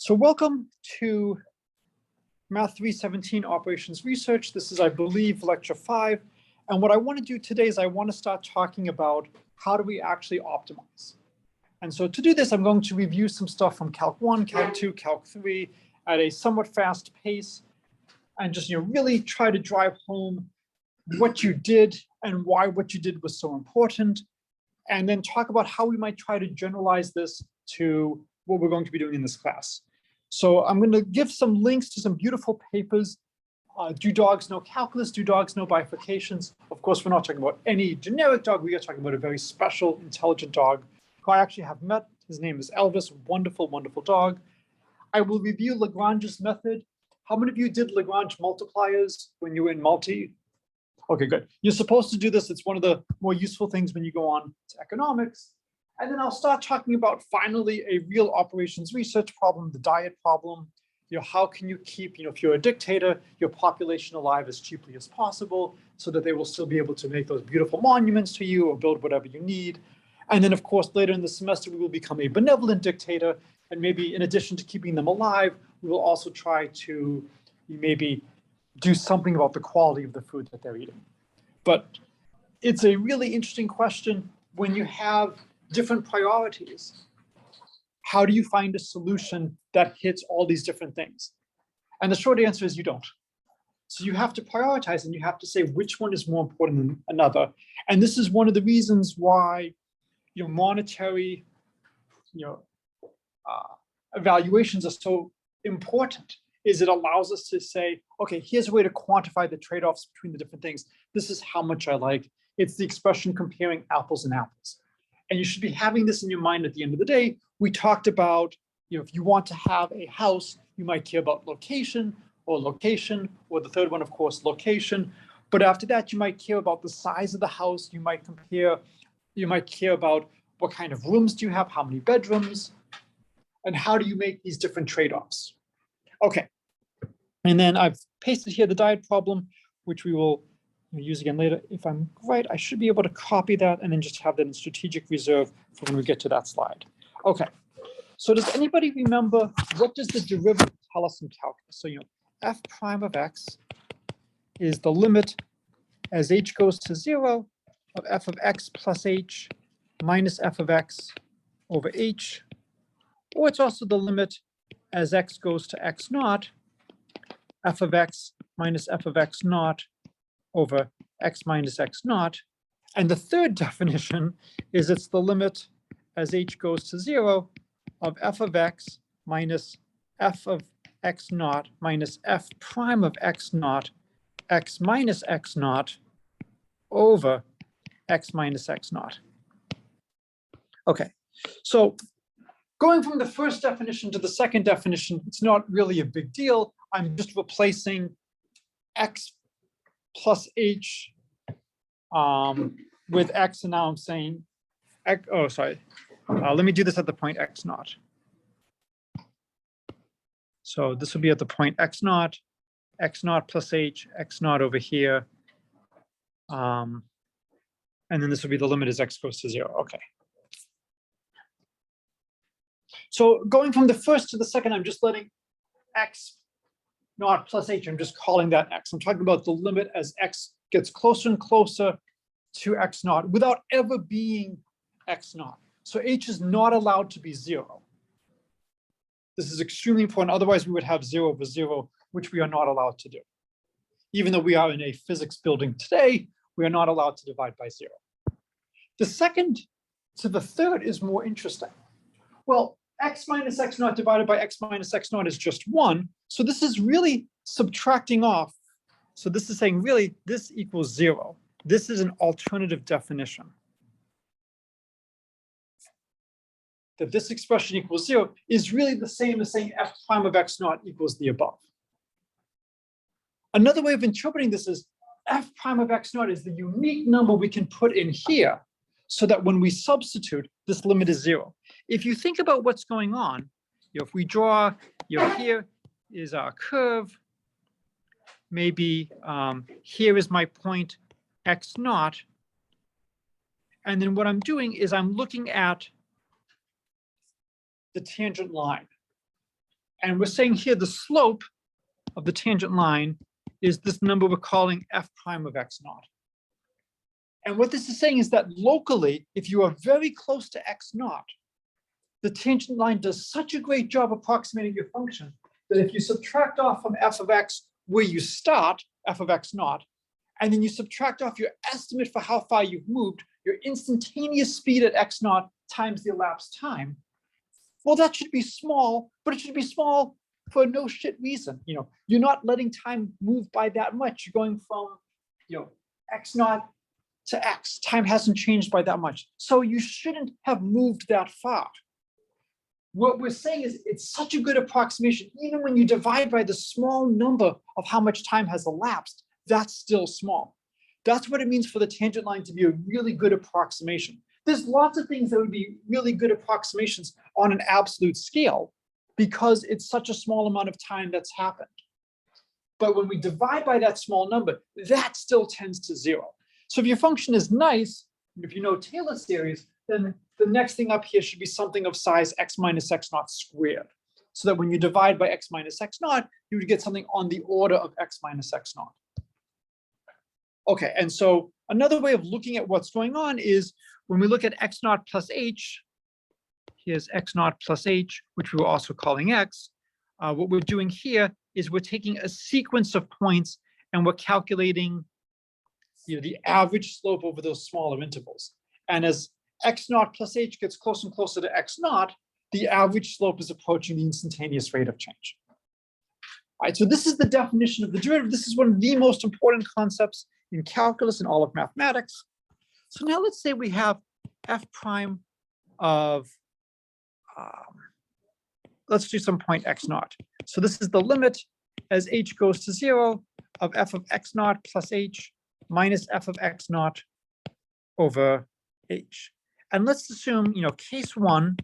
So welcome to Math317 Operations Research. This is, I believe, lecture 5. And what I want to do today is I want to start talking about how do we actually optimize. And so to do this, I'm going to review some stuff from Calc 1, Calc 2, Calc 3 at a somewhat fast pace and just really try to drive home what you did and why what you did was so important. And then talk about how we might try to generalize this to what we're going to be doing in this class. So I'm going to give some links to some beautiful papers. Do dogs know calculus? Do dogs know bifurcations? Of course, we're not talking about any generic dog. We are talking about a very special, intelligent dog who I actually have met. His name is Elvis. Wonderful, wonderful dog. I will review Lagrange's method. How many of you did Lagrange multipliers when you were in multi? Okay, good. You're supposed to do this. It's one of the more useful things when you go on to economics. And then I'll start talking about finally a real operations research problem, the diet problem. How can you keep, if you're a dictator, your population alive as cheaply as possible so that they will still be able to make those beautiful monuments to you or build whatever you need. And then, of course, later in the semester, we will become a benevolent dictator. And maybe in addition to keeping them alive, we will also try to maybe do something about the quality of the food that they're eating. But it's a really interesting question when you have different priorities. How do you find a solution that hits all these different things? And the short answer is you don't. So you have to prioritize and you have to say which one is more important than another. And this is one of the reasons why monetary evaluations are so important, is it allows us to say, okay, here's a way to quantify the trade-offs between the different things. This is how much I like. It's the expression comparing apples and apples. And you should be having this in your mind at the end of the day. We talked about, if you want to have a house, you might care about location, or the third one, of course, location. But after that, you might care about the size of the house. You might care about what kind of rooms do you have, how many bedrooms, and how do you make these different trade-offs. Okay, and then I've pasted here the diet problem, which we will use again later. If I'm right, I should be able to copy that and then just have that in strategic reserve for when we get to that slide. Okay, so does anybody remember what does the derivative tell us in calculus? So f prime of x is the limit as h goes to 0 of f of x plus h minus f of x over h, or it's also the limit as x goes to x naught, f of x minus f of x naught over x minus x naught. And the third definition is it's the limit as h goes to 0 of f of x minus f of x naught minus f prime of x naught, x minus x naught over x minus x naught. Okay, so going from the first definition to the second definition, it's not really a big deal. I'm just replacing x plus h with x, and now I'm saying, let me do this at the point x naught. So this will be at the point x naught plus h, x naught over here. And then this will be the limit as x goes to 0, okay. So going from the first to the second, I'm just letting x naught plus h, I'm just calling that x. I'm talking about the limit as x gets closer and closer to x naught without ever being x naught. So h is not allowed to be 0. This is extremely important. Otherwise, we would have 0 over 0, which we are not allowed to do. Even though we are in a physics building today, we are not allowed to divide by 0. The second to the third is more interesting. Well, x minus x naught divided by x minus x naught is just 1. So this is really subtracting off. So this is saying really this equals 0. This is an alternative definition. That this expression equals 0 is really the same as saying f prime of x naught equals the above. Another way of interpreting this is f prime of x naught is the unique number we can put in here so that when we substitute, this limit is 0. If you think about what's going on, if we draw, here is our curve, maybe here is my point x naught, and then what I'm doing is I'm looking at the tangent line. And we're saying here the slope of the tangent line is this number we're calling f prime of x naught. And what this is saying is that locally, if you are very close to x naught, the tangent line does such a great job approximating your function that if you subtract off from f of x where you start, f of x naught, and then you subtract off your estimate for how far you've moved, your instantaneous speed at x naught times the elapsed time, well, that should be small, but it should be small for no shit reason. You're not letting time move by that much. You're going from, x naught to x. Time hasn't changed by that much. So you shouldn't have moved that far. What we're saying is it's such a good approximation, even when you divide by the small number of how much time has elapsed, that's still small. That's what it means for the tangent line to be a really good approximation. There's lots of things that would be really good approximations on an absolute scale because it's such a small amount of time that's happened. But when we divide by that small number, that still tends to 0. So if your function is nice, if you know Taylor series, then the next thing up here should be something of size x minus x naught squared. So that when you divide by x minus x naught, you would get something on the order of x minus x naught. Okay, and so another way of looking at what's going on is when we look at x naught plus h, here's x naught plus h, which we were also calling x. What we're doing here is we're taking a sequence of points and we're calculating the average slope over those smaller intervals. And as x naught plus h gets closer and closer to x naught, the average slope is approaching the instantaneous rate of change. All right, so this is the definition of the derivative. This is one of the most important concepts in calculus and all of mathematics. So now let's say we have f prime of, let's do some point x naught. So this is the limit as h goes to 0 of f of x naught plus h minus f of x naught over h. And let's assume, case 1,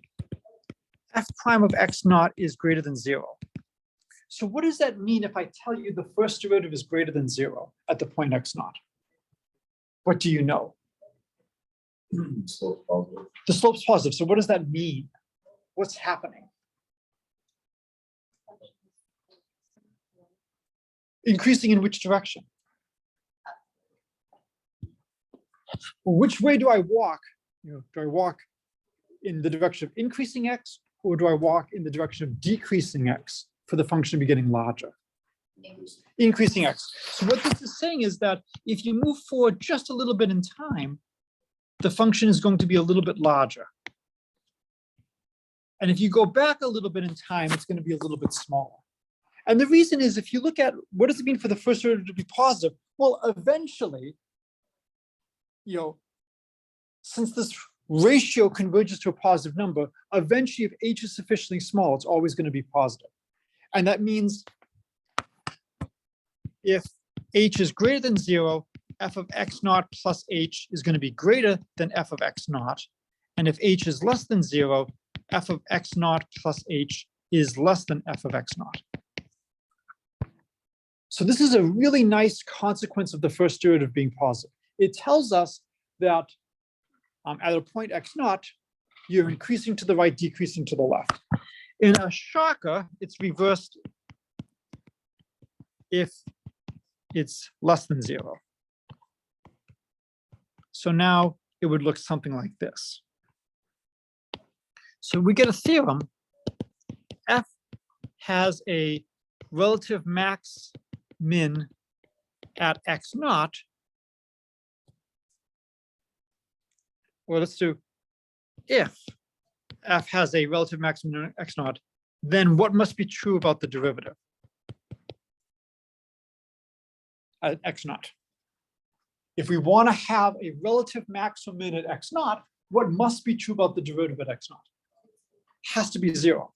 f prime of x naught is greater than 0. So what does that mean if I tell you the first derivative is greater than 0 at the point x naught? What do you know? The slope's positive. The slope's positive. So what does that mean? What's happening? Increasing in which direction? Well, which way do I walk? Do I walk in the direction of increasing x, or do I walk in the direction of decreasing x for the function to be getting larger? Increasing x. So what this is saying is that if you move forward just a little bit in time, the function is going to be a little bit larger. And if you go back a little bit in time, it's going to be a little bit smaller. And the reason is, if you look at what does it mean for the first derivative to be positive? Well, eventually, since this ratio converges to a positive number, eventually, if h is sufficiently small, it's always going to be positive. And that means if h is greater than 0, f of x naught plus h is going to be greater than f of x naught. And if h is less than 0, f of x naught plus h is less than f of x naught. So this is a really nice consequence of the first derivative being positive. It tells us that at a point x naught, you're increasing to the right, decreasing to the left. In a shocker, it's reversed if it's less than 0. So now it would look something like this. So we get a theorem. F has a relative max min at x naught. Or let's do, if f has a relative maximum at x naught, then what must be true about the derivative at x naught? If we want to have a relative maximum min at x naught, what must be true about the derivative at x naught? Has to be 0.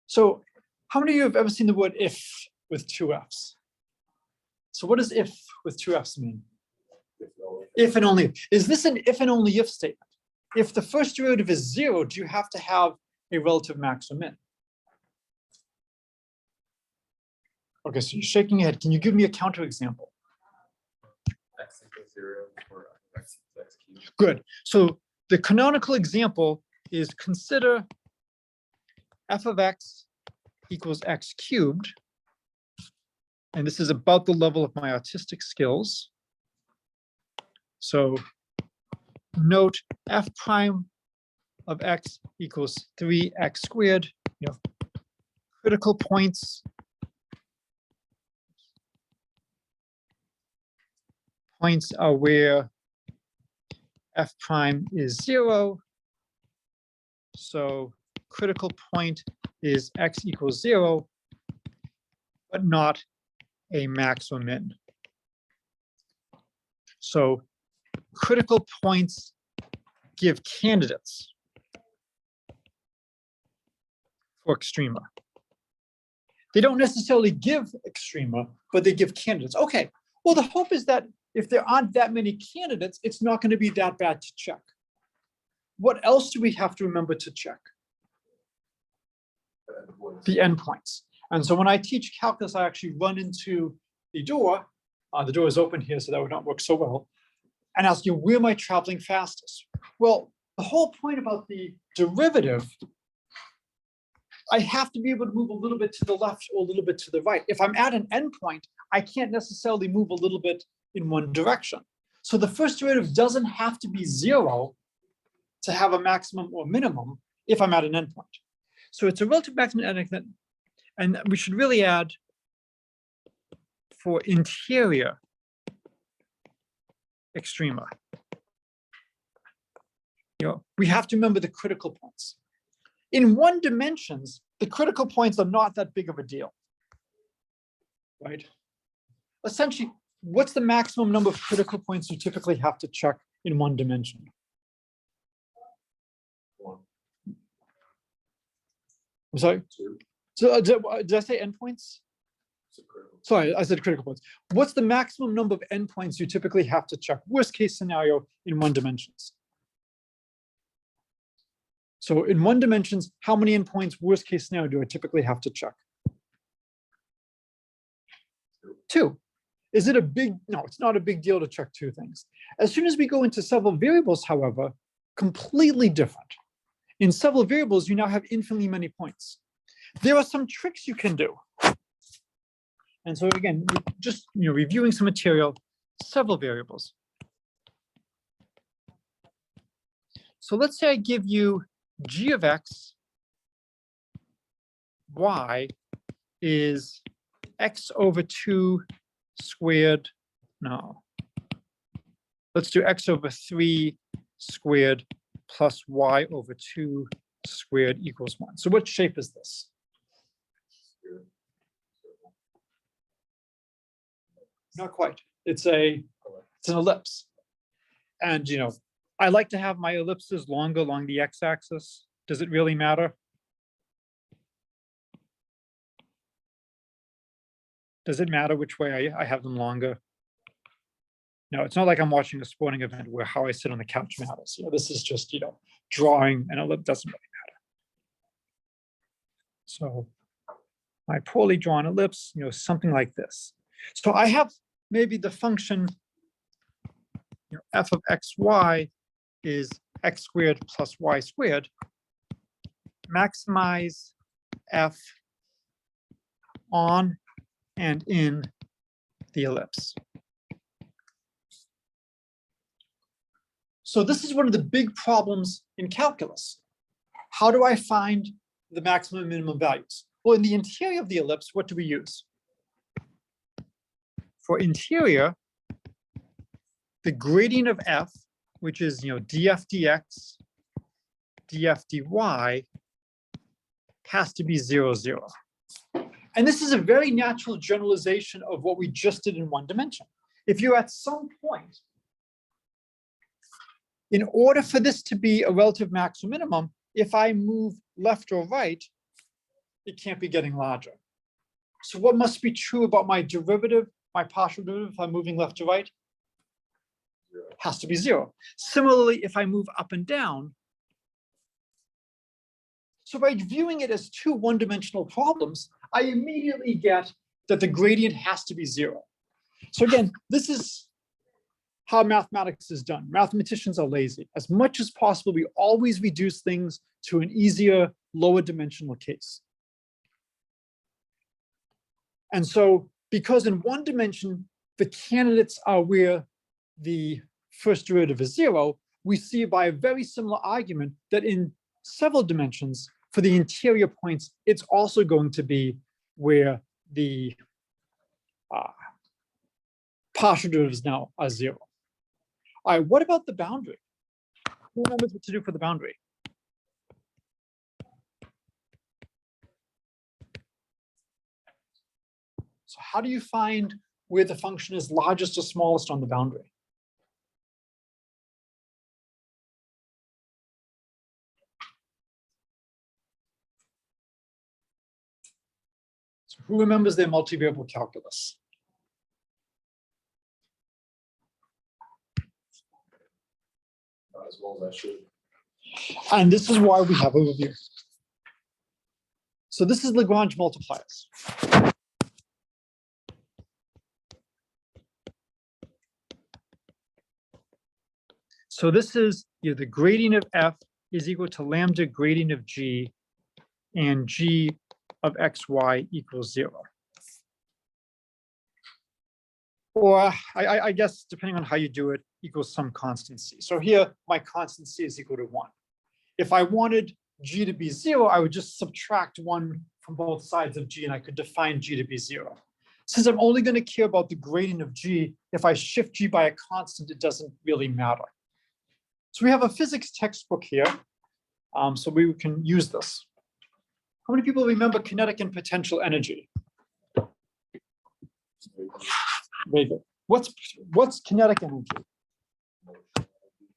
So how many of you have ever seen the word if with 2 f's? So what does if with 2 f's mean? If and only if. Is this an if and only if statement? If the first derivative is 0, do you have to have a relative maximum min? Okay, so you're shaking your head. Can you give me a counterexample? X equals 0 or x equals x cubed. Good. So the canonical example is consider f of x equals x cubed, and this is about the level of my artistic skills. So note f prime of x equals 3x squared. Critical points are where f prime is 0. So critical point is x equals 0, but not a max or min. So critical points give candidates for extrema. They don't necessarily give extrema, but they give candidates. Okay, well, the hope is that if there aren't that many candidates, it's not going to be that bad to check. What else do we have to remember to check? The endpoints. And so when I teach calculus, I actually run into the door. The door is open here, so that would not work so well. And ask you, where am I traveling fastest? Well, the whole point about the derivative, I have to be able to move a little bit to the left or a little bit to the right. If I'm at an endpoint, I can't necessarily move a little bit in one direction. So the first derivative doesn't have to be 0 to have a maximum or minimum if I'm at an endpoint. So it's a relative maximum, and we should really add for interior extrema. We have to remember the critical points. In one dimensions, the critical points are not that big of a deal, right? Essentially, what's the maximum number of critical points you typically have to check in one dimension? 1. I'm sorry? 2. So did I say endpoints? Sorry, I said critical points. What's the maximum number of endpoints you typically have to check? Worst case scenario in one dimensions. So in one dimensions, how many endpoints, worst case scenario, do I typically have to check? 2. Is it a big, no, it's not a big deal to check 2 things. As soon as we go into several variables, however, completely different. In several variables, you now have infinitely many points. There are some tricks you can do. And so again, just reviewing some material, several variables. So let's say I give you g of x, y is x over 2 squared. No. Let's do x over 3 squared plus y over 2 squared equals 1. So what shape is this? Not quite. It's an ellipse. And I like to have my ellipses longer along the x-axis. Does it really matter? Does it matter which way I have them longer? No, it's not like I'm watching a sporting event where how I sit on the couch matters. This is just, drawing an ellipse doesn't really matter. So my poorly drawn ellipse, something like this. So I have maybe the function f of xy is x squared plus y squared. Maximize f on and in the ellipse. So this is one of the big problems in calculus. How do I find the maximum and minimum values? Well, in the interior of the ellipse, what do we use? For interior, the gradient of f, which is df dx, df dy, has to be 0, 0. And this is a very natural generalization of what we just did in one dimension. If you're at some point, in order for this to be a relative max or minimum, if I move left or right, it can't be getting larger. So what must be true about my derivative, my partial derivative, if I'm moving left to right? 0. Has to be 0. Similarly, if I move up and down, so by viewing it as 2 one-dimensional problems, I immediately get that the gradient has to be 0. So again, this is how mathematics is done. Mathematicians are lazy. As much as possible, we always reduce things to an easier, lower dimensional case. And so, because in one dimension, the candidates are where the first derivative is 0, we see by a very similar argument that in several dimensions, for the interior points, it's also going to be where the partial derivatives now are 0. All right, what about the boundary? Who remembers what to do for the boundary? So how do you find where the function is largest or smallest on the boundary? So who remembers their multivariable calculus? Not as well as I should. And this is why we have a review. So this is Lagrange multipliers. So this is the gradient of f is equal to lambda gradient of g, and g of xy equals 0. Or I guess, depending on how you do it, equals some constant c. So here, my constant c is equal to 1. If I wanted g to be 0, I would just subtract 1 from both sides of g, and I could define g to be 0. Since I'm only going to care about the gradient of g, if I shift g by a constant, it doesn't really matter. So we have a physics textbook here, so we can use this. How many people remember kinetic and potential energy? Very good. What's kinetic energy?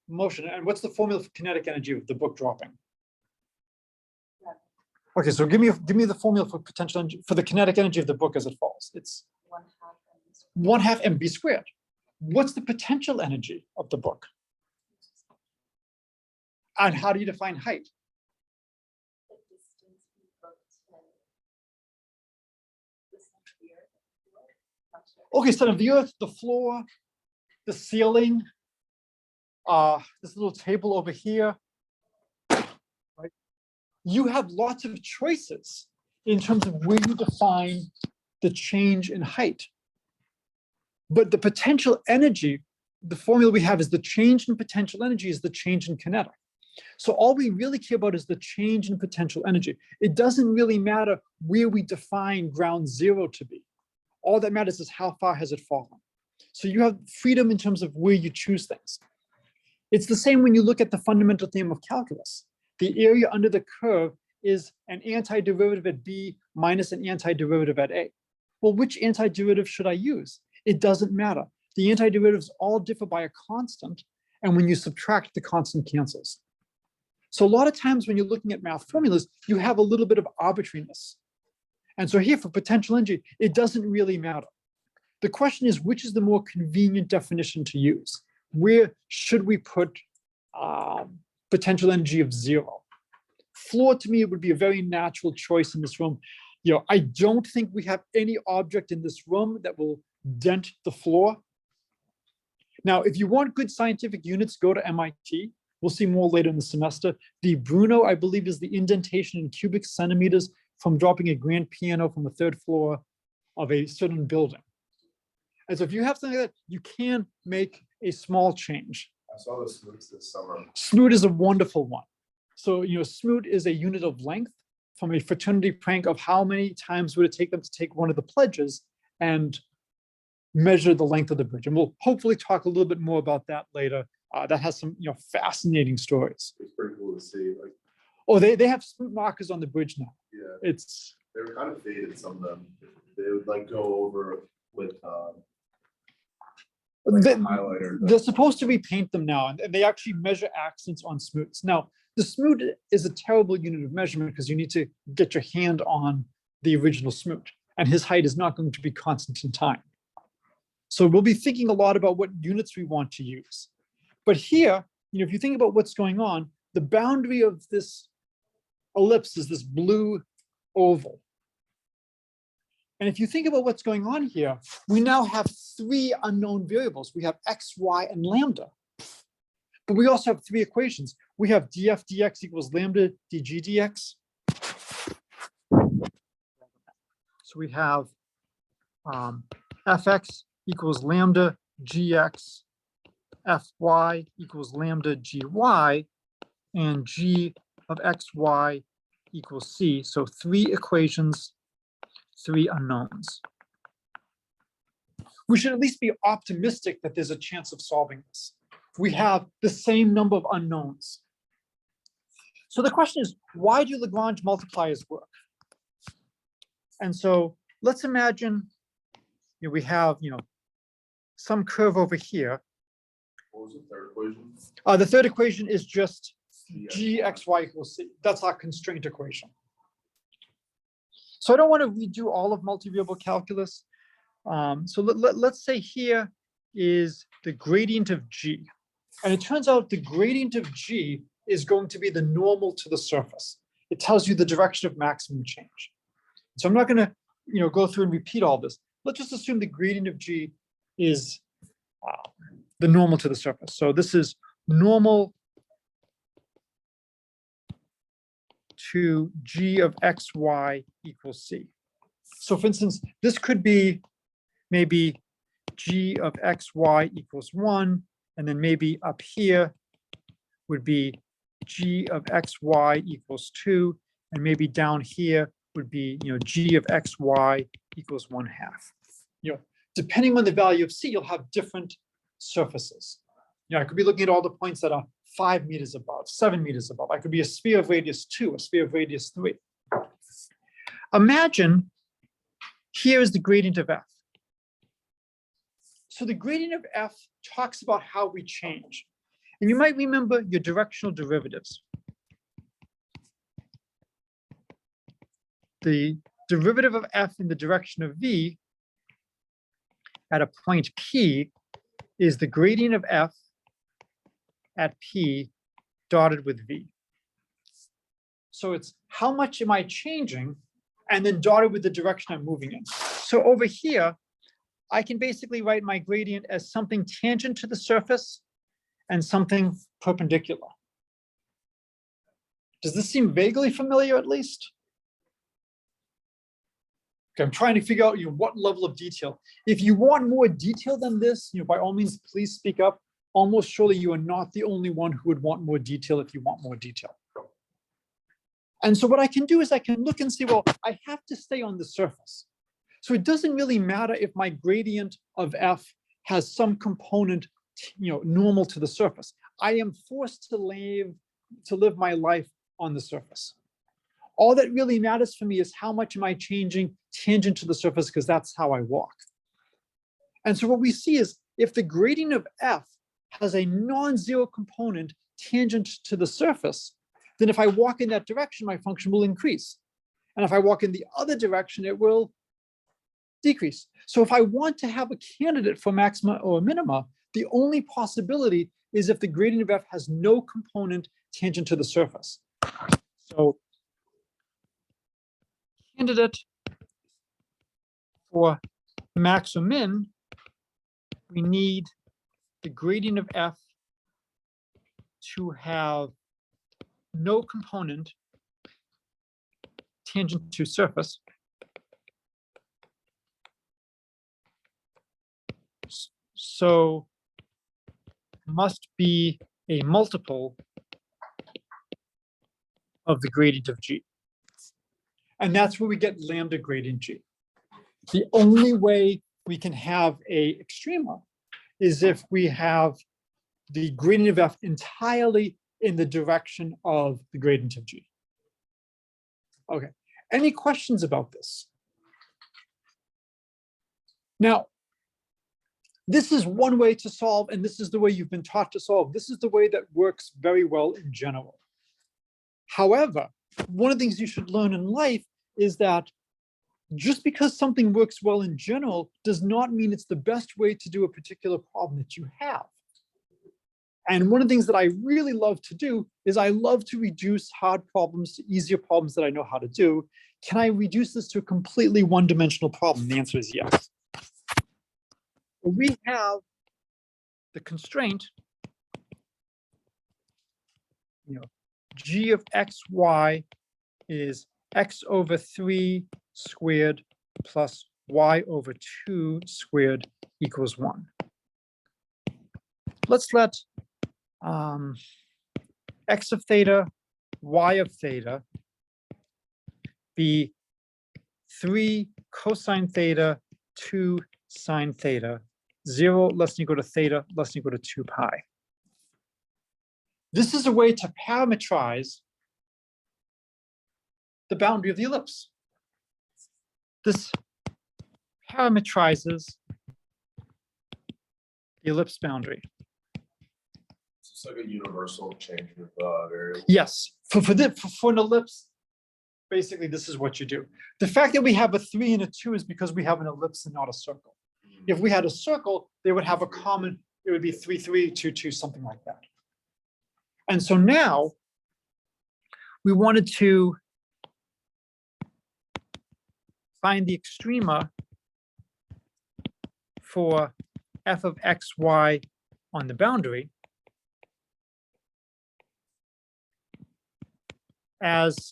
Motion. And what's the formula for kinetic energy of the book dropping? Okay, so give me the formula for potential energy, for the kinetic energy of the book as it falls. It's 1/2 mv squared. What's the potential energy of the book? And how do you define height? Okay, so of the earth, the floor, the ceiling, this little table over here, right? You have lots of choices in terms of where you define the change in height. But the potential energy, the formula we have is the change in potential energy is the change in kinetic. So all we really care about is the change in potential energy. It doesn't really matter where we define ground 0 to be. All that matters is how far has it fallen. So you have freedom in terms of where you choose things. It's the same when you look at the fundamental theorem of calculus. The area under the curve is an antiderivative at b minus an antiderivative at a. Well, which antiderivative should I use? It doesn't matter. The antiderivatives all differ by a constant, and when you subtract, the constant cancels. So a lot of times when you're looking at math formulas, you have a little bit of arbitrariness. And so here for potential energy, it doesn't really matter. The question is, which is the more convenient definition to use? Where should we put potential energy of 0? Floor, to me, would be a very natural choice in this room. I don't think we have any object in this room that will dent the floor. Now, if you want good scientific units, go to MIT. We'll see more later in the semester. The Bruno, I believe, is the indentation in cubic centimeters from dropping a grand piano from the 3rd floor of a certain building. And so if you have something like that, you can make a small change. I saw the smoots this summer. Smoot is a wonderful one. So, smoot is a unit of length from a fraternity prank of how many times would it take them to take one of the pledges and measure the length of the bridge. And we'll hopefully talk a little bit more about that later. That has some fascinating stories. It's pretty cool to see. Like, oh, they have smoot markers on the bridge now. Yeah, they were kind of faded. Some of them, they would like go over with like a highlighter. They're supposed to repaint them now, and they actually measure accents on smoots. Now, the smoot is a terrible unit of measurement because you need to get your hand on the original smoot, and his height is not going to be constant in time. So we'll be thinking a lot about what units we want to use. But here, if you think about what's going on, the boundary of this ellipse is this blue oval. And if you think about what's going on here, we now have three unknown variables. We have x, y, and lambda. But we also have three equations. We have df dx equals lambda dg dx. So we have fx equals lambda gx, fy equals lambda gy, and g of xy equals c. So three equations, three unknowns. We should at least be optimistic that there's a chance of solving this. We have the same number of unknowns. So the question is, why do Lagrange multipliers work? And so let's imagine we have some curve over here. What was the third equation? The third equation is just gxy equals c. That's our constraint equation. So I don't want to redo all of multivariable calculus. So let's say here is the gradient of g. And it turns out the gradient of g is going to be the normal to the surface. It tells you the direction of maximum change. So I'm not going to go through and repeat all this. Let's just assume the gradient of g is the normal to the surface. So this is normal to g of xy equals c. So for instance, this could be maybe g of xy equals 1, and then maybe up here would be g of xy equals 2, and maybe down here would be g of xy equals 1/2. Depending on the value of c, you'll have different surfaces. I could be looking at all the points that are 5 meters above, 7 meters above. I could be a sphere of radius 2, a sphere of radius 3. Imagine here is the gradient of f. So the gradient of f talks about how we change. And you might remember your directional derivatives. The derivative of f in the direction of v at a point P is the gradient of f at P dotted with v. So it's how much am I changing and then dotted with the direction I'm moving in. So over here, I can basically write my gradient as something tangent to the surface and something perpendicular. Does this seem vaguely familiar at least? Okay, I'm trying to figure out what level of detail. If you want more detail than this, by all means, please speak up. Almost surely you are not the only one who would want more detail if you want more detail. And so what I can do is I can look and see, well, I have to stay on the surface. So it doesn't really matter if my gradient of f has some component, normal to the surface. I am forced to live my life on the surface. All that really matters for me is how much am I changing tangent to the surface, because that's how I walk. And so what we see is if the gradient of f has a non-zero component tangent to the surface, then if I walk in that direction, my function will increase. And if I walk in the other direction, it will decrease. So if I want to have a candidate for maxima or minima, the only possibility is if the gradient of f has no component tangent to the surface. So candidate for max or min, we need the gradient of f to have no component tangent to surface. So must be a multiple of the gradient of g. And that's where we get lambda gradient g. The only way we can have a extrema is if we have the gradient of f entirely in the direction of the gradient of g. Okay, any questions about this? Now, this is one way to solve, and this is the way you've been taught to solve. This is the way that works very well in general. However, one of the things you should learn in life is that just because something works well in general does not mean it's the best way to do a particular problem that you have. And one of the things that I really love to do is I love to reduce hard problems to easier problems that I know how to do. Can I reduce this to a completely one-dimensional problem? The answer is yes. We have the constraint, g of xy is x over 3 squared plus y over 2 squared equals 1. Let's let x of theta, y of theta be 3 cosine theta, 2 sine theta, 0 less than equal to theta, less than equal to 2 pi. This is a way to parametrize the boundary of the ellipse. This parametrizes the ellipse boundary. It's like a universal change of variable. Yes, for an ellipse, basically this is what you do. The fact that we have a 3 and a 2 is because we have an ellipse and not a circle. If we had a circle, they would have a common, it would be 3, 3, 2, 2, something like that. And so now we wanted to find the extrema for f of xy on the boundary as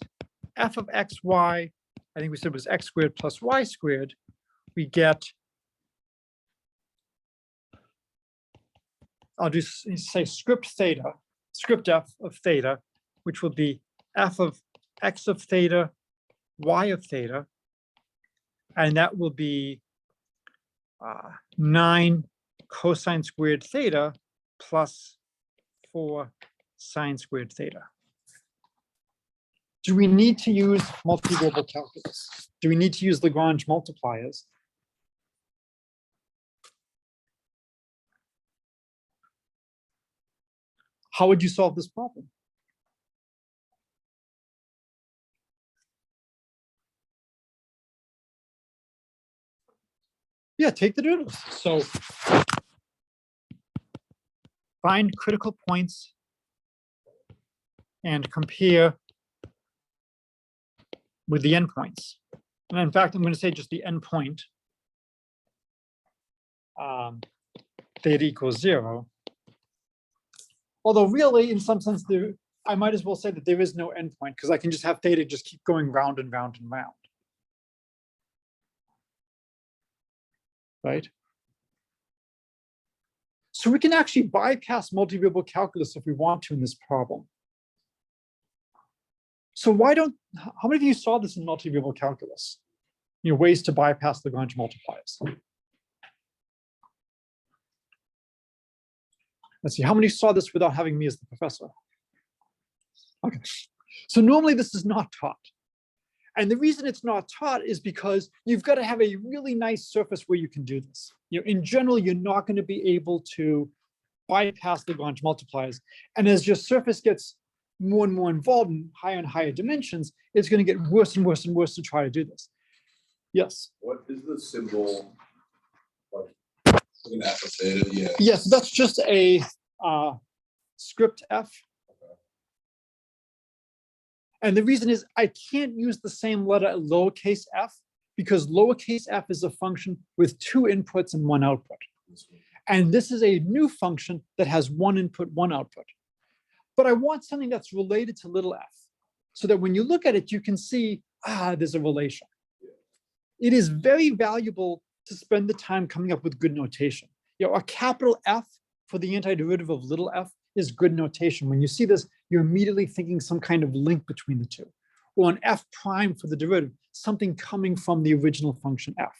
f of xy, I think we said was x squared plus y squared, we get, I'll just say script f of theta, which will be f of x of theta, y of theta, and that will be 9 cosine squared theta plus 4 sine squared theta. Do we need to use multivariable calculus? Do we need to use Lagrange multipliers? How would you solve this problem? Yeah, take the derivatives. So find critical points and compare with the endpoints. And in fact, I'm going to say just the endpoint, theta equals 0. Although really, in some sense, I might as well say that there is no endpoint because I can just have theta just keep going round and round and round. Right? So we can actually bypass multivariable calculus if we want to in this problem. So how many of you saw this in multivariable calculus? Ways to bypass Lagrange multipliers. Let's see, how many saw this without having me as the professor? Okay, so normally this is not taught. And the reason it's not taught is because you've got to have a really nice surface where you can do this. In general, you're not going to be able to bypass Lagrange multipliers. And as your surface gets more and more involved in higher and higher dimensions, it's going to get worse and worse and worse to try to do this. Yes? What is the symbol? An F of theta, yeah. Yes, that's just a script f. Okay. And the reason is I can't use the same letter at lowercase f because lowercase f is a function with 2 inputs and 1 output. And this is a new function that has 1 input, 1 output. But I want something that's related to little f so that when you look at it, you can see, there's a relation. It is very valuable to spend the time coming up with good notation. A capital F for the antiderivative of little f is good notation. When you see this, you're immediately thinking some kind of link between the two. Or an f prime for the derivative, something coming from the original function f.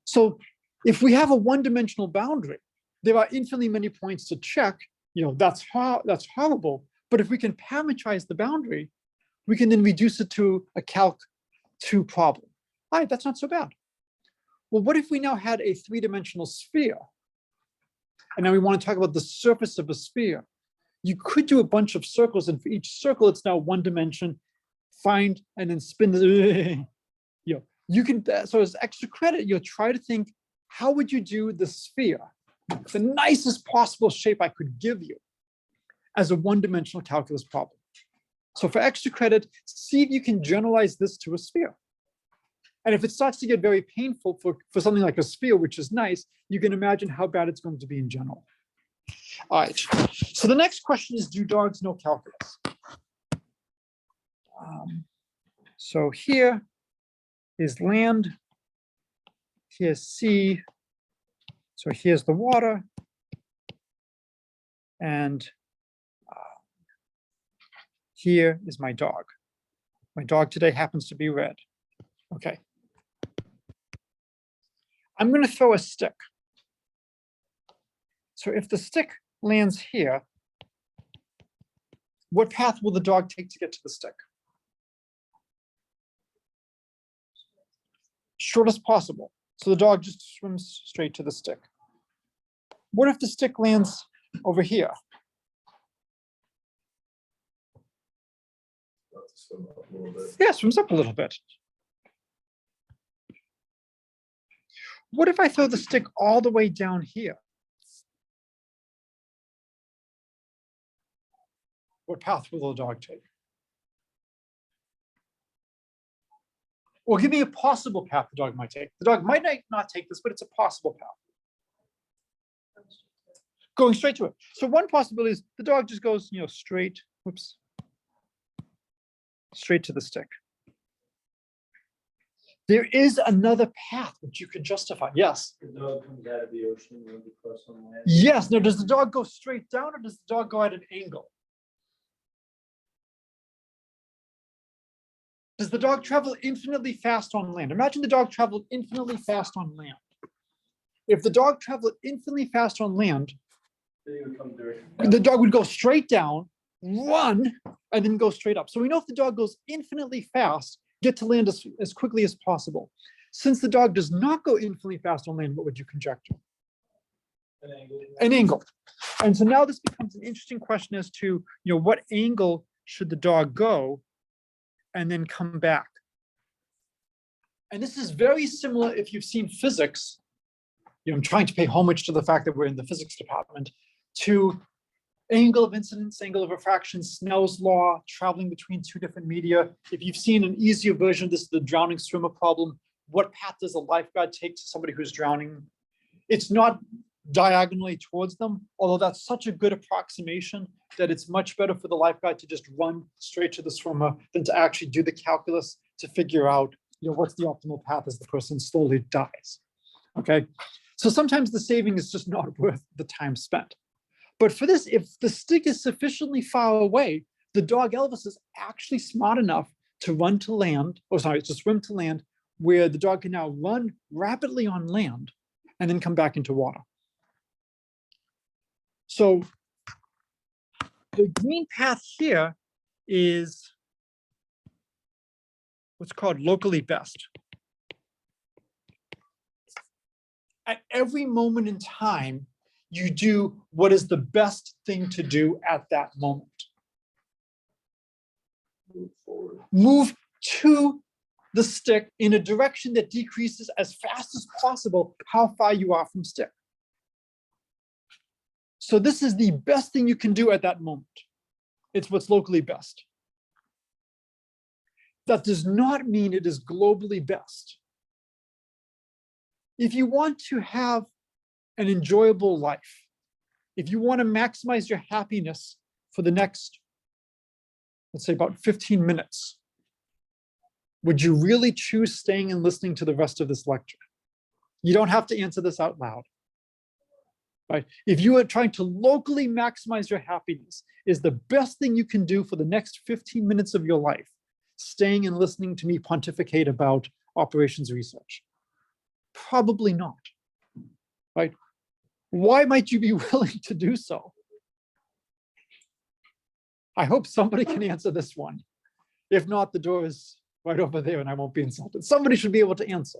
So if we have a one-dimensional boundary, there are infinitely many points to check. That's horrible. But if we can parametrize the boundary, we can then reduce it to a calc 2 problem. All right, that's not so bad. Well, what if we now had a 3-dimensional sphere? And now we want to talk about the surface of a sphere. You could do a bunch of circles, and for each circle, it's now 1 dimension. Find and then spin the. You can. So as extra credit, you'll try to think, how would you do the sphere? the nicest possible shape I could give you as a one-dimensional calculus problem. So for extra credit, see if you can generalize this to a sphere. And if it starts to get very painful for something like a sphere, which is nice, you can imagine how bad it's going to be in general. All right, so the next question is, do dogs know calculus? So here is land, here's sea, so here's the water, and here is my dog. My dog today happens to be red. Okay. I'm going to throw a stick. So if the stick lands here, what path will the dog take to get to the stick? Shortest possible. So the dog just swims straight to the stick. What if the stick lands over here? Swim up a little bit. Yeah, swims up a little bit. What if I throw the stick all the way down here? What path will the dog take? Well, give me a possible path the dog might take. The dog might not take this, but it's a possible path. Going straight to it. So one possibility is the dog just goes, straight, whoops, straight to the stick. There is another path which you could justify. Yes. The dog comes out of the ocean and runs across on land. Yes. Now, does the dog go straight down or does the dog go at an angle? Does the dog travel infinitely fast on land? Imagine the dog traveled infinitely fast on land. If the dog traveled infinitely fast on land, the dog would go straight down, run, and then go straight up. So we know if the dog goes infinitely fast, get to land as quickly as possible. Since the dog does not go infinitely fast on land, what would you conjecture? An angle. An angle. And so now this becomes an interesting question as to, what angle should the dog go and then come back? And this is very similar if you've seen physics. I'm trying to pay homage to the fact that we're in the physics department, to angle of incidence, angle of refraction, Snell's law, traveling between two different media. If you've seen an easier version, this is the drowning swimmer problem. What path does a lifeguard take to somebody who's drowning? It's not diagonally towards them, although that's such a good approximation that it's much better for the lifeguard to just run straight to the swimmer than to actually do the calculus to figure out, what's the optimal path as the person slowly dies. Okay, so sometimes the saving is just not worth the time spent. But for this, if the stick is sufficiently far away, the dog Elvis is actually smart enough to run to land, to swim to land, where the dog can now run rapidly on land and then come back into water. So the green path here is what's called locally best. At every moment in time, you do what is the best thing to do at that moment. Move forward. Move to the stick in a direction that decreases as fast as possible how far you are from stick. So this is the best thing you can do at that moment. It's what's locally best. That does not mean it is globally best. If you want to have an enjoyable life, if you want to maximize your happiness for the next, let's say about 15 minutes, would you really choose staying and listening to the rest of this lecture? You don't have to answer this out loud. Right? If you are trying to locally maximize your happiness, is the best thing you can do for the next 15 minutes of your life, staying and listening to me pontificate about operations research? Probably not. Right? Why might you be willing to do so? I hope somebody can answer this one. If not, the door is right over there and I won't be insulted. Somebody should be able to answer.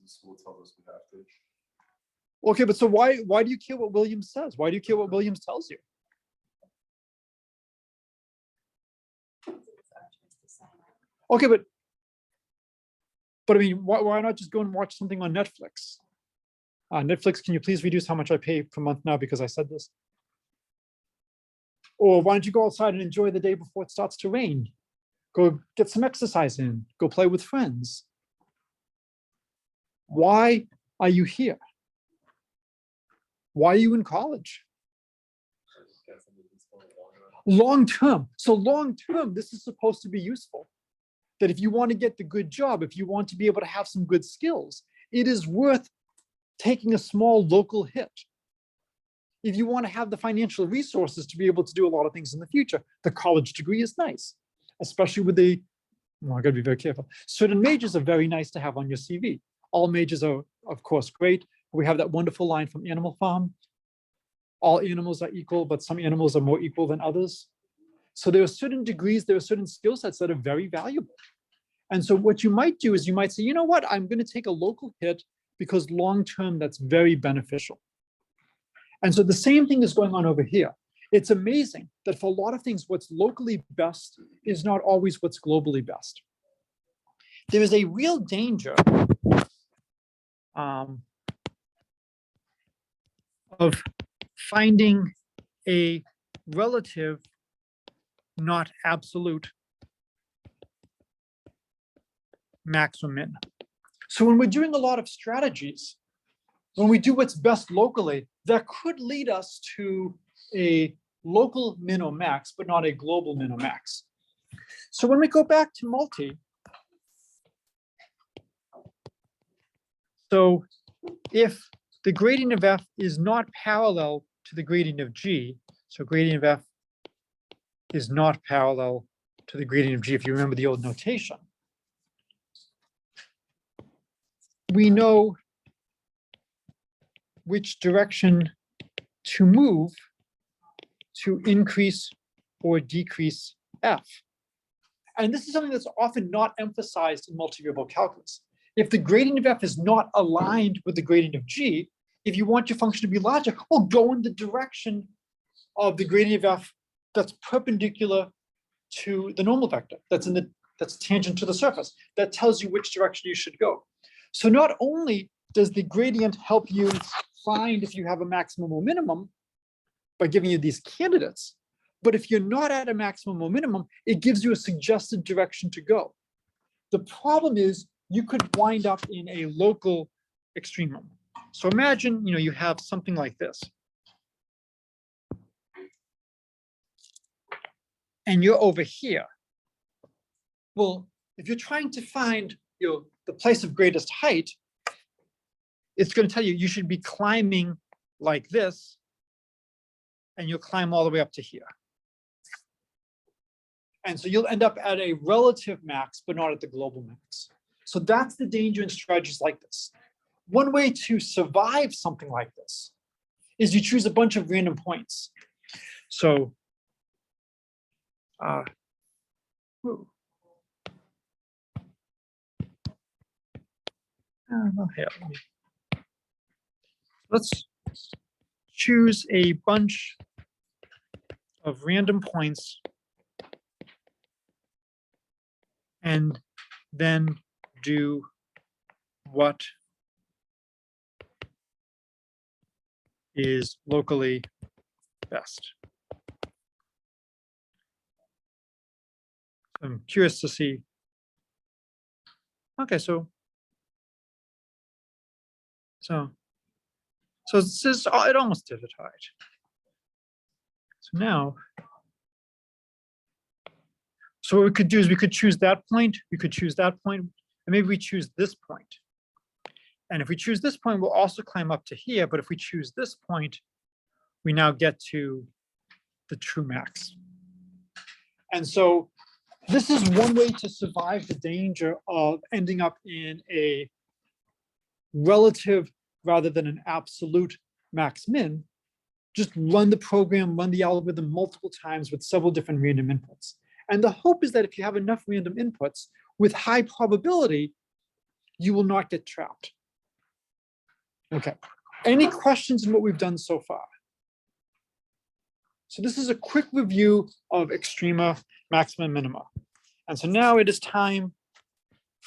The school tells us we have to. Okay, but so why do you care what Williams says? Why do you care what Williams tells you? Okay, but I mean, why not just go and watch something on Netflix? Netflix, can you please reduce how much I pay per month now because I said this? Or why don't you go outside and enjoy the day before it starts to rain? Go get some exercise in, go play with friends. Why are you here? Why are you in college? Long term. So long term, this is supposed to be useful. That if you want to get the good job, if you want to be able to have some good skills, it is worth taking a small local hit. If you want to have the financial resources to be able to do a lot of things in the future, the college degree is nice, especially with the, well, I gotta be very careful. Certain majors are very nice to have on your CV. All majors are, of course, great. We have that wonderful line from Animal Farm. All animals are equal, but some animals are more equal than others. So there are certain degrees, there are certain skill sets that are very valuable. And so what you might do is you might say, you know what, I'm going to take a local hit because long-term that's very beneficial. And so the same thing is going on over here. It's amazing that for a lot of things, what's locally best is not always what's globally best. There is a real danger of finding a relative, not absolute, max or min. So when we're doing a lot of strategies, when we do what's best locally, that could lead us to a local min or max, but not a global min or max. So when we go back to multi, so if the gradient of f is not parallel to the gradient of g, so gradient of f is not parallel to the gradient of g, if you remember the old notation, we know which direction to move to increase or decrease f. And this is something that's often not emphasized in multivariable calculus. If the gradient of f is not aligned with the gradient of g, if you want your function to be larger, well, go in the direction of the gradient of f that's perpendicular to the normal vector, that's tangent to the surface. That tells you which direction you should go. So not only does the gradient help you find if you have a maximum or minimum by giving you these candidates, but if you're not at a maximum or minimum, it gives you a suggested direction to go. The problem is you could wind up in a local extremum. So imagine, you have something like this. And you're over here. Well, if you're trying to find the place of greatest height, it's going to tell you you should be climbing like this, and you'll climb all the way up to here. And so you'll end up at a relative max, but not at the global max. So that's the danger in strategies like this. One way to survive something like this is you choose a bunch of random points. So, let's choose a bunch of random points and then do what is locally best. I'm curious to see. Okay, so this is, it almost did it right. So now, so what we could do is we could choose that point, we could choose that point, and maybe we choose this point. And if we choose this point, we'll also climb up to here, but if we choose this point, we now get to the true max. And so this is one way to survive the danger of ending up in a relative rather than an absolute max min. Just run the program, run the algorithm multiple times with several different random inputs. And the hope is that if you have enough random inputs with high probability, you will not get trapped. Okay, any questions in what we've done so far? So this is a quick review of extrema, maxima, minima. And so now it is time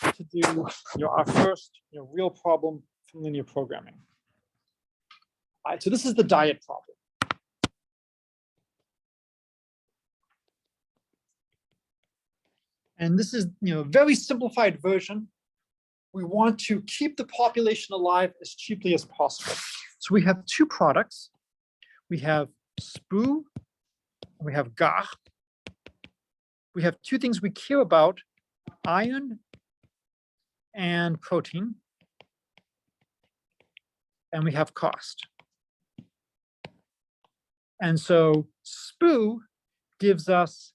to do our first real problem from linear programming. All right, so this is the diet problem. And this is, a very simplified version. We want to keep the population alive as cheaply as possible. So we have two products. We have SPU and we have GAR. We have two things we care about, iron and protein. And we have cost. And so SPU gives us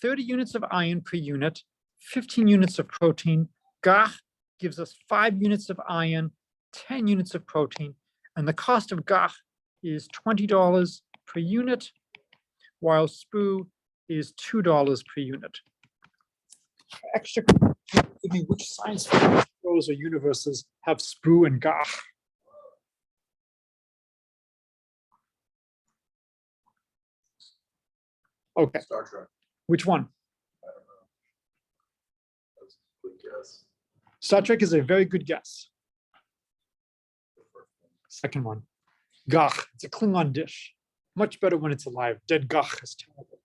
30 units of iron per unit, 15 units of protein. GAR gives us 5 units of iron, 10 units of protein, and the cost of GAR is $20 per unit, while SPU is $2 per unit. Extra, give me which science shows or universes have SPU and GAR. Okay, Star Trek. which one? I don't know. That's a good guess. Star Trek is a very good guess. The first one. Second one, GAR. It's a Klingon dish. Much better when it's alive. Dead GAR is terrible.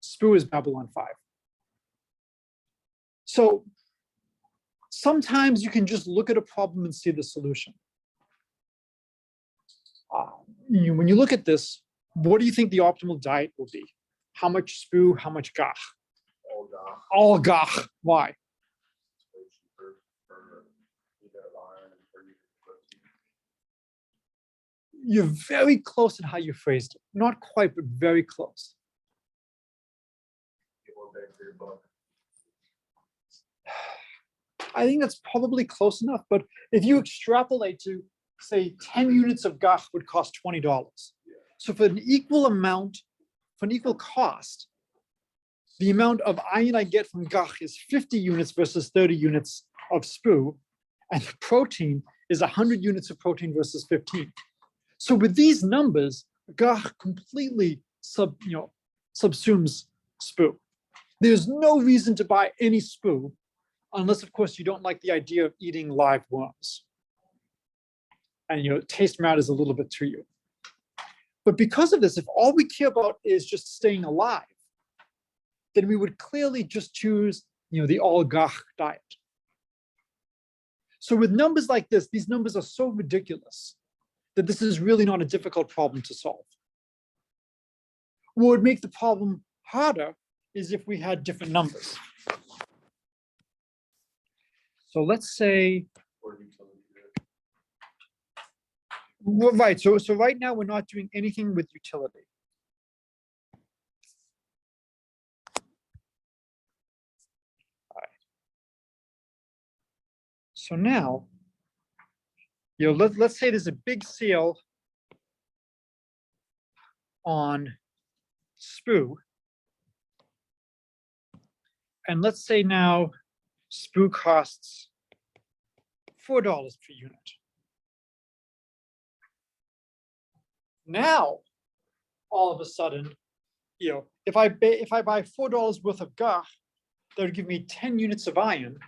SPU is Babylon 5. So sometimes you can just look at a problem and see the solution. When you look at this, what do you think the optimal diet will be? How much SPU, how much GAR? All gone. All GAR. Why? It's way cheaper per unit of iron and per unit of protein. You're very close in how you phrased it. Not quite, but very close. Get more bang for your buck. I think that's probably close enough, but if you extrapolate to, say, 10 units of GAR would cost $20. So for an equal amount, for an equal cost, the amount of iron I get from GAR is 50 units versus 30 units of SPU, and the protein is 100 units of protein versus 15. So with these numbers, GAR completely subsumes SPU. There's no reason to buy any SPU, unless, of course, you don't like the idea of eating live worms. And taste matters a little bit to you. But because of this, if all we care about is just staying alive, then we would clearly just choose, the all GAR diet. So with numbers like this, these numbers are so ridiculous that this is really not a difficult problem to solve. What would make the problem harder is if we had different numbers. So let's say, Or utility. well, right, so right now we're not doing anything with utility. All right. So now, let's say there's a big sale on SPU. And let's say now SPU costs $4 per unit. Now, all of a sudden, if I buy $4 worth of GAR, that would give me 10 units of iron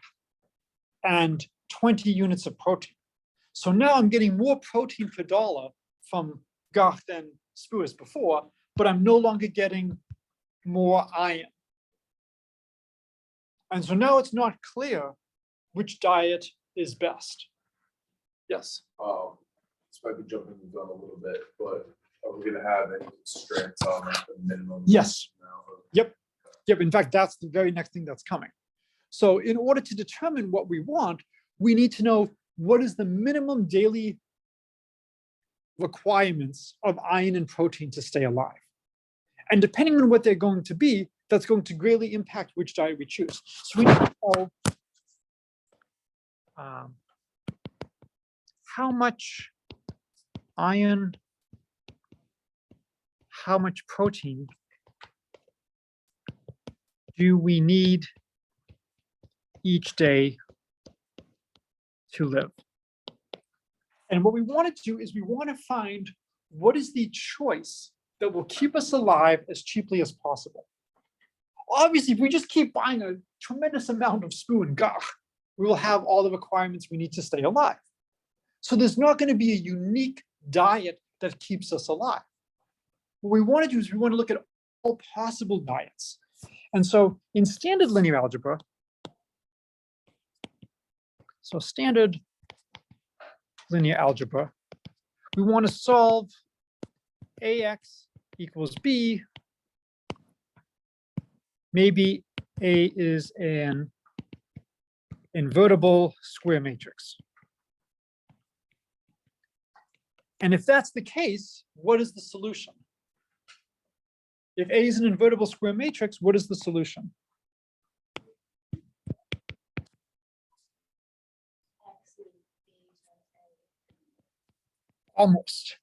and 20 units of protein. So now I'm getting more protein per dollar from GAR than SPU as before, but I'm no longer getting more iron. And so now it's not clear which diet is best. Yes. This might be jumping the gun a little bit, but are we gonna have any constraints on like the minimum? Yes. amount of- Yep. In fact, that's the very next thing that's coming. So in order to determine what we want, we need to know what is the minimum daily requirements of iron and protein to stay alive. And depending on what they're going to be, that's going to greatly impact which diet we choose. So we need to know how much iron, how much protein do we need each day to live. And what we want to do is we want to find what is the choice that will keep us alive as cheaply as possible. Obviously, if we just keep buying a tremendous amount of SPU and GAR, we will have all the requirements we need to stay alive. So there's not going to be a unique diet that keeps us alive. What we want to do is we want to look at all possible diets. And so in standard linear algebra, so standard linear algebra, we want to solve AX equals B. Maybe A is an invertible square matrix. And if that's the case, what is the solution? If A is an invertible square matrix, what is the solution? Almost.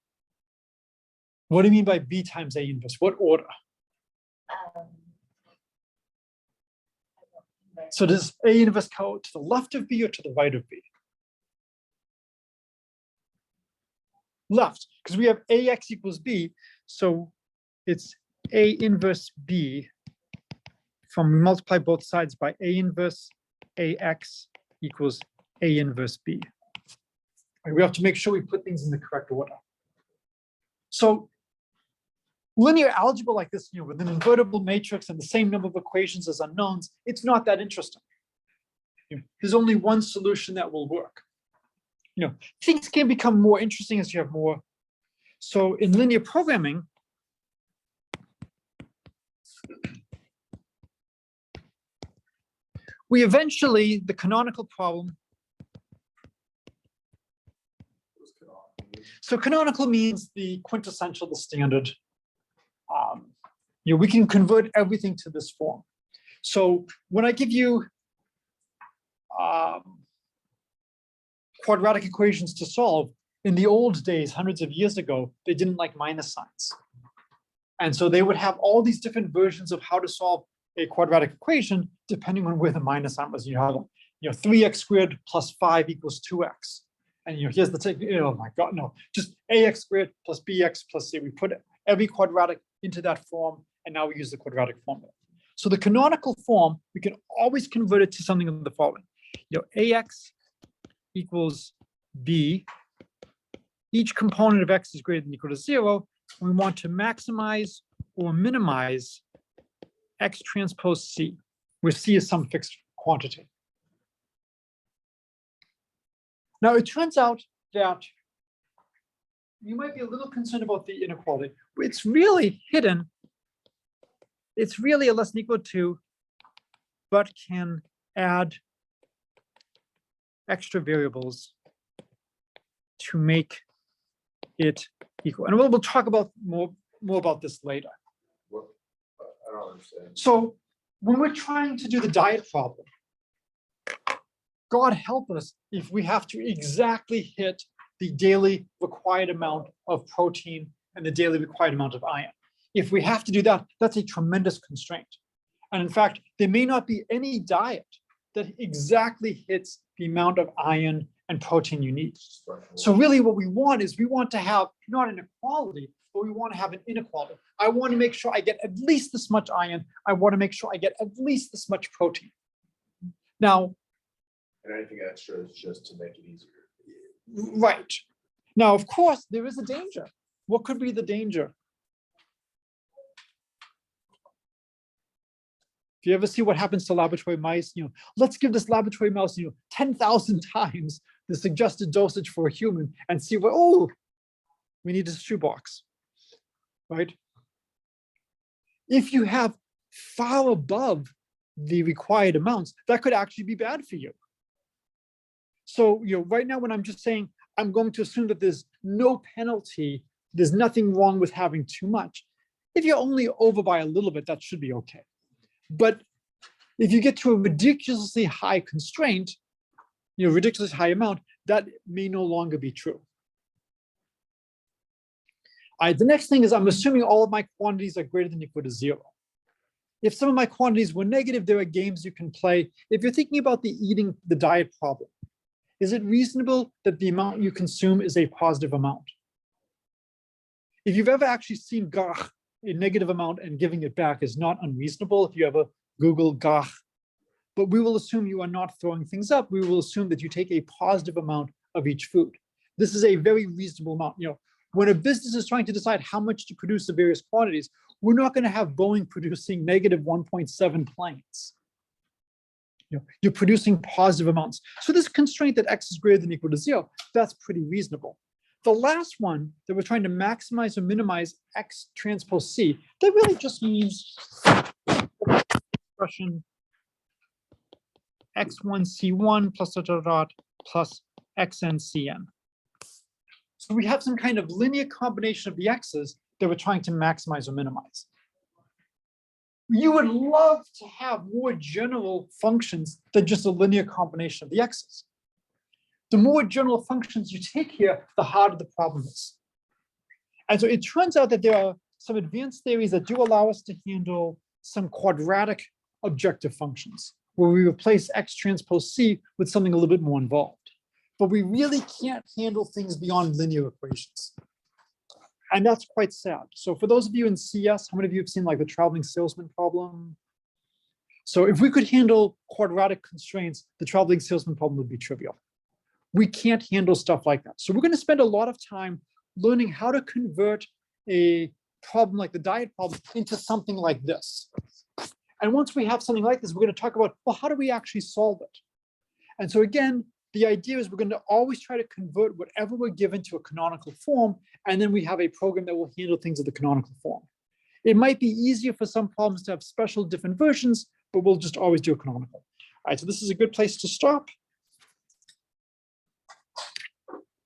What do you mean by B times A inverse? What order? So does A inverse go to the left of B or to the right of B? Left, because we have AX equals B, so it's A inverse B from we multiply both sides by A inverse AX equals A inverse B. Right, we have to make sure we put things in the correct order. So linear algebra like this, with an invertible matrix and the same number of equations as unknowns, it's not that interesting. There's only one solution that will work. Things can become more interesting as you have more. So in linear programming, we eventually, the canonical problem. So canonical means the quintessential, the standard. We can convert everything to this form. So when I give you quadratic equations to solve, in the old days, hundreds of years ago, they didn't like minus signs. And so they would have all these different versions of how to solve a quadratic equation, depending on where the minus sign was. You have 3x squared plus 5 equals 2x. And here's the take, oh my God, no, just ax squared plus bx plus c. We put every quadratic into that form, and now we use the quadratic formula. So the canonical form, we can always convert it to something of the following. Ax equals b. Each component of x is greater than or equal to 0. And we want to maximize or minimize x transpose c, where c is some fixed quantity. Now, it turns out that you might be a little concerned about the inequality. It's really hidden. It's really a less than equal to, but can add extra variables to make it equal. And we'll talk about more about this later. What? I don't understand. So when we're trying to do the diet problem, God help us if we have to exactly hit the daily required amount of protein and the daily required amount of iron. If we have to do that, that's a tremendous constraint. And in fact, there may not be any diet that exactly hits the amount of iron and protein you need. So really what we want is we want to have not an equality, but we want to have an inequality. I want to make sure I get at least this much iron. I want to make sure I get at least this much protein. Now, and anything extra is just to make it easier. Right. Now, of course, there is a danger. What could be the danger? If you ever see what happens to laboratory mice, let's give this laboratory mouse, 10,000 times the suggested dosage for a human and see what, oh, we need a shoebox, right? If you have far above the required amounts, that could actually be bad for you. So, right now when I'm just saying, I'm going to assume that there's no penalty, there's nothing wrong with having too much. If you're only over by a little bit, that should be okay. But if you get to a ridiculously high constraint, ridiculously high amount, that may no longer be true. The next thing is I'm assuming all of my quantities are greater than or equal to 0. If some of my quantities were negative, there are games you can play. If you're thinking about the diet problem, is it reasonable that the amount you consume is a positive amount? If you've ever actually seen gach, a negative amount, and giving it back is not unreasonable if you ever Google gach. But we will assume you are not throwing things up. We will assume that you take a positive amount of each food. This is a very reasonable amount. When a business is trying to decide how much to produce of various quantities, we're not going to have Boeing producing negative 1.7 planes. You're producing positive amounts. So this constraint that x is greater than or equal to 0, that's pretty reasonable. The last one that we're trying to maximize or minimize x transpose c, that really just means expression x1 c1 plus dot dot dot plus xn cn. So we have some kind of linear combination of the x's that we're trying to maximize or minimize. You would love to have more general functions than just a linear combination of the x's. The more general functions you take here, the harder the problem is. And so it turns out that there are some advanced theories that do allow us to handle some quadratic objective functions, where we replace x transpose c with something a little bit more involved. But we really can't handle things beyond linear equations. And that's quite sad. So for those of you in CS, how many of you have seen like the traveling salesman problem? So if we could handle quadratic constraints, the traveling salesman problem would be trivial. We can't handle stuff like that. So we're going to spend a lot of time learning how to convert a problem like the diet problem into something like this. And once we have something like this, we're going to talk about, well, how do we actually solve it? And so again, the idea is we're going to always try to convert whatever we're given to a canonical form, and then we have a program that will handle things in the canonical form. It might be easier for some problems to have special different versions, but we'll just always do a canonical. All right, so this is a good place to stop.